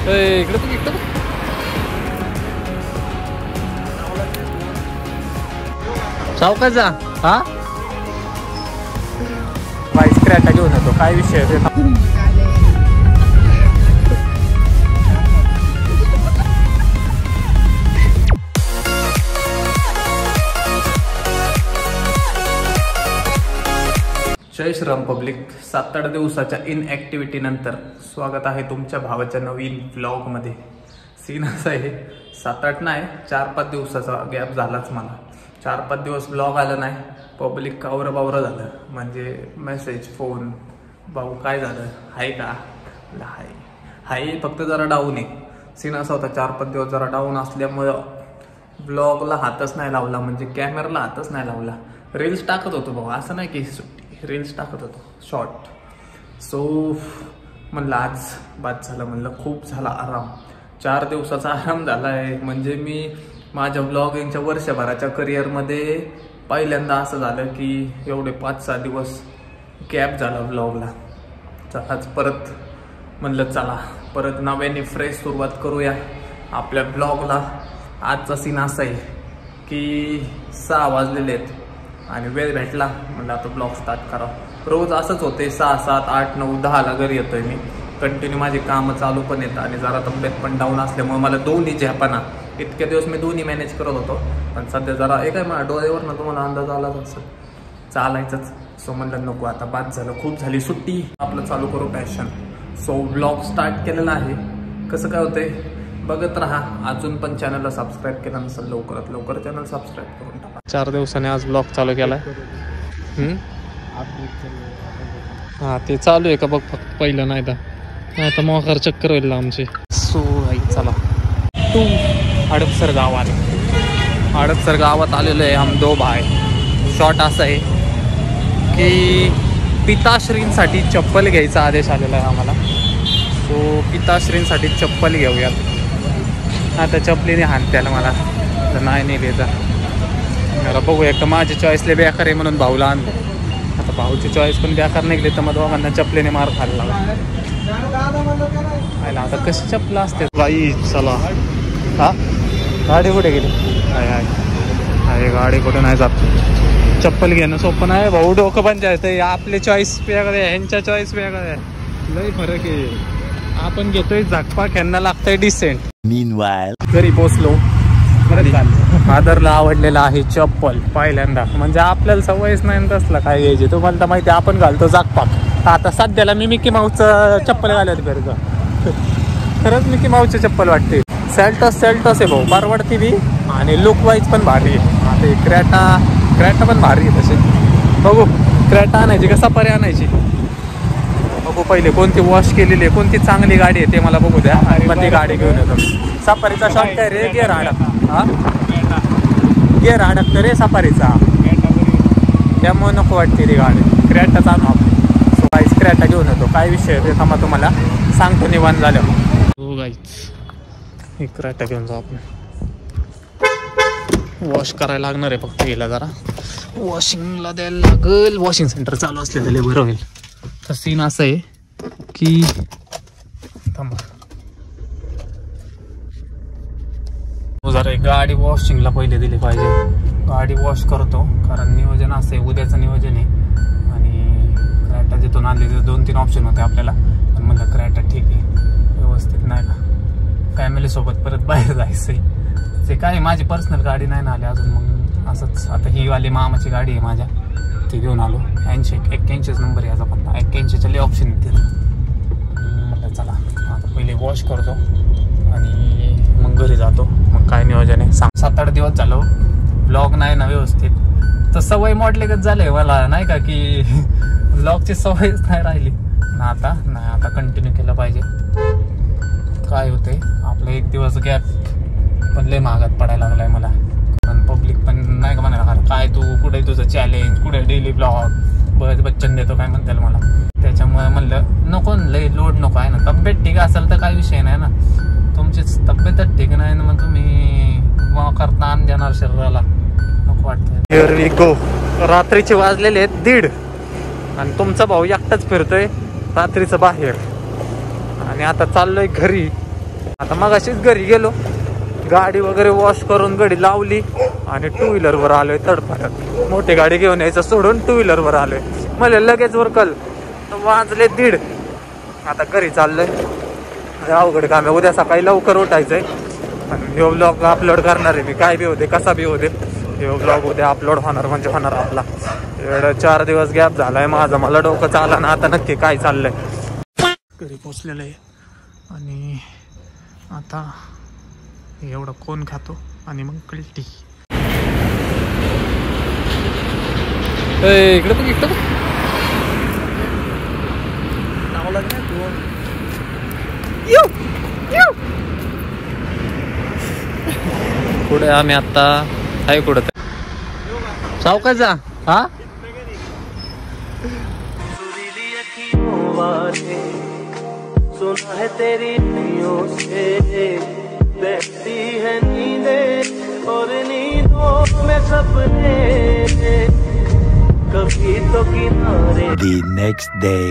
इकडे तू इकडे सावकाश जा. हा बाईक क्रॅटा घेऊन येतो. काय विषय जय श्रीराम पब्लिक. 7-8 दिवसाच्या इनॲक्टिव्हिटी नंतर स्वागत आहे तुमच्या भावाच्या नवीन व्लॉगमध्ये. सीन असा आहे 7-8 नाही 4-5 दिवसाचा गॅप झालाच मला. 4-5 दिवस व्लॉग आला नाही. पब्लिक कावरं बावरं झालं. म्हणजे मेसेज फोन भाऊ काय झालं हाय का हाय हाय फक्त जरा डाऊन आहे. सीन असा होता 4-5 दिवस जरा डाऊन असल्यामुळं व्लॉगला हातच नाही लावला. म्हणजे कॅमेराला हातच नाही लावला. रील्स टाकत होतो भाऊ असं नाही की रील्स टाकत होतो शॉर्ट. सो म्हणलं आज बाद झालं. म्हणलं खूप झाला आराम. 4 दिवसाचा आराम झाला आहे. म्हणजे मी माझ्या ब्लॉगिंगच्या वर्षभराच्या करिअरमध्ये पहिल्यांदा असं झालं की एवढे 5-6 दिवस गॅप झाला ब्लॉगला. आज परत म्हणलं चला परत नव्याने फ्रेश सुरुवात करूया आपल्या ब्लॉगला. आजचा सीन असा आहे की 6 वाजलेले आहेत आणि वेळ भेटला म्हणलं आता ब्लॉग स्टार्ट करा. रोज असंच होते 6, 7, 8, 9, 10ला घरी येतोय मी. कंटिन्यू माझी कामं चालू पण येतं आणि जरा तब्येत पण डाऊन असल्यामुळे मला दोन्ही झेपाना. इतके दिवस मी दोन्ही मॅनेज करत होतो पण सध्या जरा एक आहे माझ्या डोळ्यावर ना तुम्हाला अंदाज आलाच असं चालायचंच. सो म्हणलं नको आता बाद झालं खूप झाली सुट्टी आपलं चालू करू पॅशन. सो ब्लॉग स्टार्ट केलेला आहे. कसं काय होतंय बघत राहा. अजून पण चॅनलला सबस्क्राईब केलं नसेल लवकरात लवकर चॅनल सबस्क्राईब करून टाका. 4 दिवसांनी आज ब्लॉग चालू केलाय. हा ते चालू आहे का बघ फक्त पहिलं नाही तर मोकार चक्कर होईल आमची. सो चला तू हडपसर गावात हडपसर गावात आलेलो आहे. हम 2 भाई. शॉर्ट असा आहे की पिताश्रींसाठी चप्पल घ्यायचा आदेश आलेला आहे आम्हाला. सो पिताश्रींसाठी चप्पल घेऊयात. आता चपलीने हाणत्याला मला नाही नेलेचा मला बघू. एक तर माझी चॉईसले बेकार आहे म्हणून भाऊला आणतो. आता भाऊची चॉईस पण बेकार निघली तर मग दोघांना चपलीने मार खायला लागला. आता कशी चपला असते बाई. चला हा गाडी कुठे गेली आहे गाडी कुठे नाही जात. चप्पल घेणं सोपं नाही भाऊ. डोकं पण जायचं. आपले चॉईस वेगळं आहे ह्यांच्या चॉईस वेगळं आहे. लई फरक आहे. आपण घेतोय झाकपाक ह्यांना लागतंय डिसेंट. घरी पोचलो. आदरला आवडलेला आहे चप्पल पहिल्यांदा. म्हणजे आपल्याला सवयच नाही तसला काय घ्यायची. तुम्हाला तर माहिती आपण घालतो जाकपाक. आता सध्याला मी मिकी माऊसचं चप्पल घालत फिरतो. खरंच मिकी माऊसची चप्पल वाटते. सेल्टॉस आहे भाऊ. परवडती बी आणि लुक वाईज पण भारी आहे. आता क्रॅटा पण भारी आहे तसे. बघू क्रॅटा आणायची का सफारी आणायची बघू. पहिले कोणती वॉश केलेली आहे कोणती चांगली गाडी आहे ते मला बघू द्या आणि मग ती गाडी घेऊन येतो. सफारीचा शॉट काय रे गिअर अडक. हा गिअर अडकतं रे सफारीचा त्यामुळे नको वाटते ती गाडी. क्रॅटाच आणू आपण. सो गाईच क्रॅटा घेऊन येतो. काय विषय ते थांबा तुम्हाला सांगतो निवांत झालं. हो गाईच ही क्रॅटा घेऊन जाऊ आपण. वॉश करायला लागणार आहे फक्त. गेला जरा वॉशिंगला द्यायला लागेल. वॉशिंग सेंटर चालू असले त्याला बरं होईल. तर सीन असं आहे की थांबा जरा गाडी वॉशिंगला पहिले दिली पाहिजे. गाडी वॉश करतो कारण नियोजन असं आहे उद्याचं नियोजन आहे. आणि क्रॅटा जिथून आणले तिथे 2-3 ऑप्शन होते आपल्याला. पण म्हणलं क्रॅटा ठीक आहे व्यवस्थित नाही का फॅमिलीसोबत परत बाहेर जायचं आहे. ते काय माझी पर्सनल गाडी नाही ना आली अजून. मग असंच आता ही वाली मामाची गाडी आहे माझ्या ती घेऊन आलो. 81 नंबर याचा पण 81च्या लई ऑप्शन येते. म्हटलं चला आता पहिले वॉश करतो आणि मग घरी जातो. मग काय नियोजन आहे 7-8 दिवस झालं ब्लॉग नाही ना व्यवस्थित. तर सवय मोडलेगत झालंय मला नाही का की ब्लॉगची सवयच नाही राहिली ना. आता कंटिन्यू केलं पाहिजे. काय होतंय आपलं 1 दिवस गॅप पण लय महागात पडायला लागलाय मला. कारण पब्लिक पण नाही का म्हणायला काय तू कुठे तुझं चॅलेंज कुठे डेली ब्लॉग बच्चन देतो काय म्हणताल मला. त्याच्यामुळे म्हणलं नको लय लोड नको आहे ना. तब्येत ठीक असेल तर काही विषय नाही ना. तुमची तब्येतच ठीक नाही ना मग तुम्ही करता आण देणार शरीराला नको वाटतं. Here we go. रात्रीचे वाजलेले आहेत 1:30 आणि तुमचा भाऊ एकटाच फिरतोय रात्रीचं बाहेर. आणि आता चाललोय घरी. आता मग अशीच घरी गेलो, गाडी वगैरे वॉश करून गाडी लावली आणि 2 व्हीलरवर आलोय तडफडत. मोठी गाडी घेऊन यायचं सोडून 2 व्हीलरवर आलोय. मला लगेच वरकल वाजले 1:30. आता घरी चाललोय. अवघड काम आहे. उद्या सकाळी लवकर उठायचंय आणि हे व्लॉग अपलोड करणार आहे मी. काय बी होते कसा बी होते हे व्लॉग उद्या अपलोड होणार म्हणजे होणार आपला. एवढं 4 दिवस गॅप झालाय माझा. मला डोकं चालला ना आता नक्की काय चाललंय. घरी पोचलेलं आहे आणि आता एवढं कोण खातो आणि मग कळती. इकडे पण इकडं पुढे आम्ही आता आहे कुठं चौकाचा. हा सुना है तेरी नैयों से बहती है नींदें और नींदों में सपने कभी तो किनारे. The next day.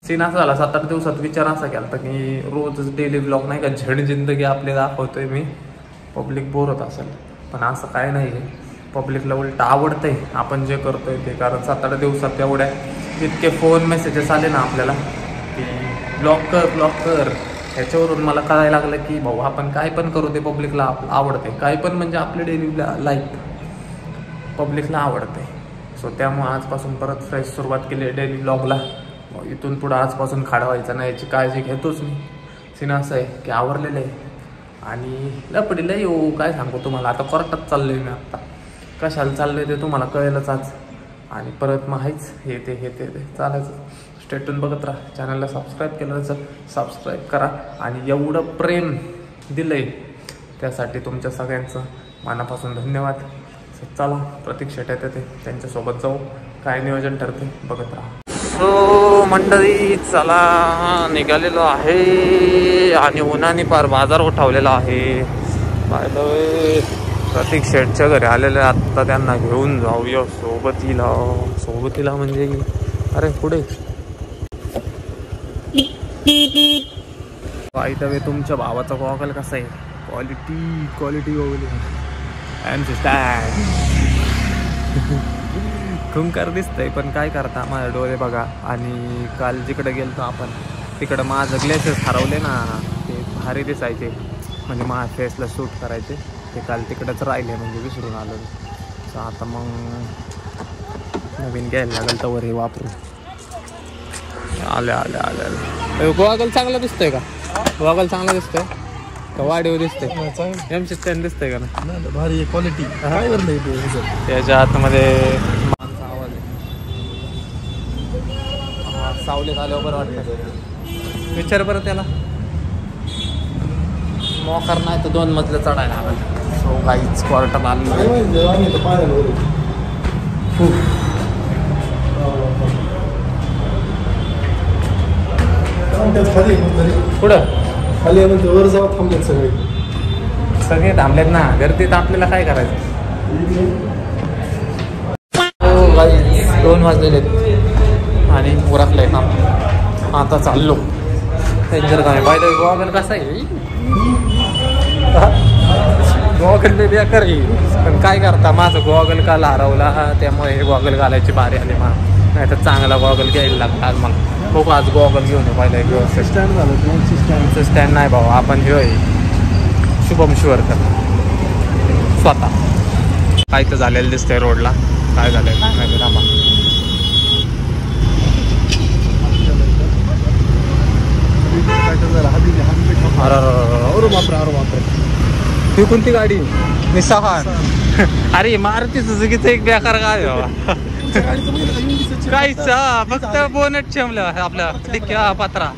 सीन असा झाला 7-8 दिवसात विचार असा केला की रोज डेली ब्लॉग नाही का झड जिंदगी आपली दाखवतोय मी. पब्लिक बोर होत असेल पण असं काय नाही आहे. पब्लिकला उलट आवडतंय आपण जे करतोय ते. कारण 7-8 दिवसात एवढ्या इतके फोन मेसेजेस आले ना आपल्याला की ब्लॉग कर. ह्याच्यावरून मला कळायला लागलं की भाऊ आपण काय पण करू ते पब्लिकला आवडते. काय पण म्हणजे आपली डेली लाईफ पब्लिकला आवडते. सो त्यामुळे आजपासून परत फ्रेश सुरुवात केली आहे डेली ब्लॉगला. इथून पुढं आजपासून खाडवायचं नाही याची काळजी घेतोच मी. सीन असं आहे की आवरलेलं आहे आणि लपडीला येऊ काय सांगू तुम्हाला. आता कोर्टात चाललोय मी. आत्ता कशाला चाललोय ते तुम्हाला कळेलच आज. आणि परत मग आहेच हे ते चालायचं. स्टेटून बघत राहा. चॅनलला सबस्क्राईब केलं तर सबस्क्राईब करा. आणि एवढं प्रेम दिलंय त्यासाठी तुमच्या सगळ्यांचं मनापासून धन्यवाद. चला प्रतीक शेट येते त्यांच्यासोबत जाऊ. काय नियोजन ठरते बघत राहा. सो मंडळी चला निघालेलो आहे आणि उन्हाने पार बाजार उठवलेला आहे. बाय द वे प्रतीक शेटच्या घरी आलेले आत्ता. त्यांना घेऊन जाऊया सोबतीला म्हणजे अरे पुढे बाय द वे तुमच्या भावाचा गॉगल कसा आहे. क्वालिटी गॉगल खुंकार दिसतंय पण काय करता माझे डोळे बघा. आणि काल जिकडे गेलतो आपण तिकडं माझं ग्लेसेस हरवले ना. ते भारी दिसायचे म्हणजे माझ्या फेसला सूट करायचे. ते काल तिकडंच राहिले म्हणजे विसरून आलो. तर आता मग नवीन घ्यायला लागेल तर वर हे वापरू. आले गॉगल चांगला दिसतोय का. गॉगल चांगला दिसतोय का वाढीव दिसतंय. एमसी स्टँड दिसतंय का ना. भारी क्वालिटी. त्याच्या आतमध्ये सावलीत आल्यावर बरं वाटतं. विचार बरं त्याला मोकार नाही तर 2 मजले चढायला लागेल. सो काहीच क्वार्टर आलं पुढं खाली वर जाऊ थांबलेत सगळे थांबलेत ना. गर्दीत आपल्याला काय करायचं. 2 वाजलेले आणि उरकलंय काम. आता चाललो डेंजर काय. पाहिजे गॉगल कसा आहे. गॉगल बी बेकार आहे पण काय करता. माझं गॉगल काल हरवला त्यामुळे हे गॉगल घालायची बारी आली मला. नाही तर चांगला गॉगल घ्यायला लागला आज मला. बघू आज गॉगल घेऊन ये पाहिजे. व्यवस्थित स्टँड झालं. स्टँड नाही भाऊ आपण हे शुभम शिवरकर स्वतः. काय तर झालेलं दिसतंय रोडला. काय झालंय नाही थांबा. अरे बापरे. ही कोणती गाडी? निसाहान. अरे मारुती सुझुकीचं एक बेकार गाडी बाबा. काहीच फक्त बोनेट ठेवलं आपल्या डिक्क्या पात्रा.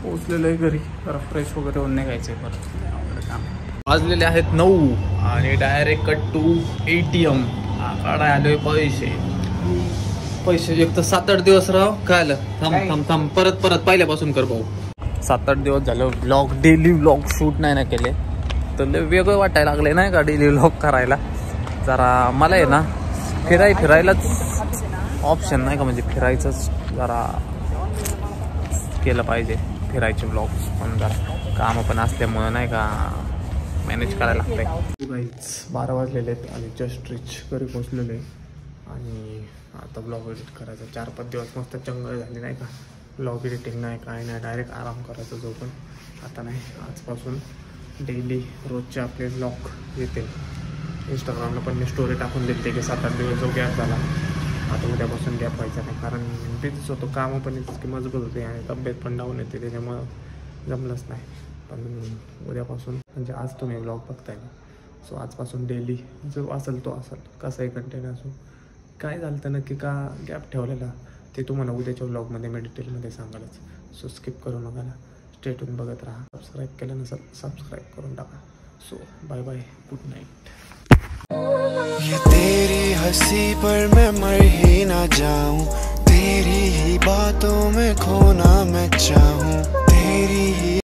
पोहोचलेलं आहे घरी. जरा फ्रेश वगैरे होऊन निघायचंय परत. वाजलेले आहेत 9 आणि डायरेक्ट कट टू ATM. काढाय आलोय पैसे एक तर 7-8 दिवस राव. काय आलं? थांब परत पहिल्यापासून कर भाऊ. 7-8 दिवस झालं व्लॉग, डेली व्लॉग शूट नाही ना केले, तर लय वेगळं वाटायला लागले नाही का डेली व्लॉग करायला. जरा मला आहे ना फिरायलाच ऑप्शन नाही का, म्हणजे फिरायचंच जरा केलं पाहिजे. फिरायचे व्लॉग्स पण जरा कामं पण असल्यामुळं नाही का मॅनेज करायला लागतंय. 12 वाजलेले आहेत आणि जस्ट रिच घरी पोचलेले आणि आता ब्लॉग एडिट करायचा. 4-5 दिवस मस्त चंगळ झाली नाही का. ब्लॉग एडिटिंग नाही काय नाही, डायरेक्ट आराम करायचा जो पण. आता नाही, आजपासून डेली रोजचे आपले ब्लॉग येतील. इंस्टाग्रामला पण मी स्टोरी टाकून देते की 7-8 दिवस जो गॅप झाला, आता उद्यापासून गॅप व्हायचा नाही. कारण बिझीच होतो, कामं पण इतकी मजबूत होते आणि तब्येत पण डाऊन येते, त्याच्यामुळं जमलंच नाही. पण उद्यापासून म्हणजे आज तुम्ही ब्लॉग बघताय ना, सो आजपासून डेली जो असेल तो असेल, कसाही कंटेंट असो. काय झालं तर नक्की का गॅप ठेवलेला ते तुम्हाला उद्याच्या व्लॉगमध्ये मी डिटेलमध्ये सांगालच. सो स्किप करू नका ना, स्टेट होऊन बघत राहा. सबस्क्राईब केलं नसेल सबस्क्राईब करून टाका. So bye bye, good night. ये तेरी हंसी पर मैं मर ही ना जाऊं, तेरी ही बातों में खोना मैं चाहूं, तेरी ही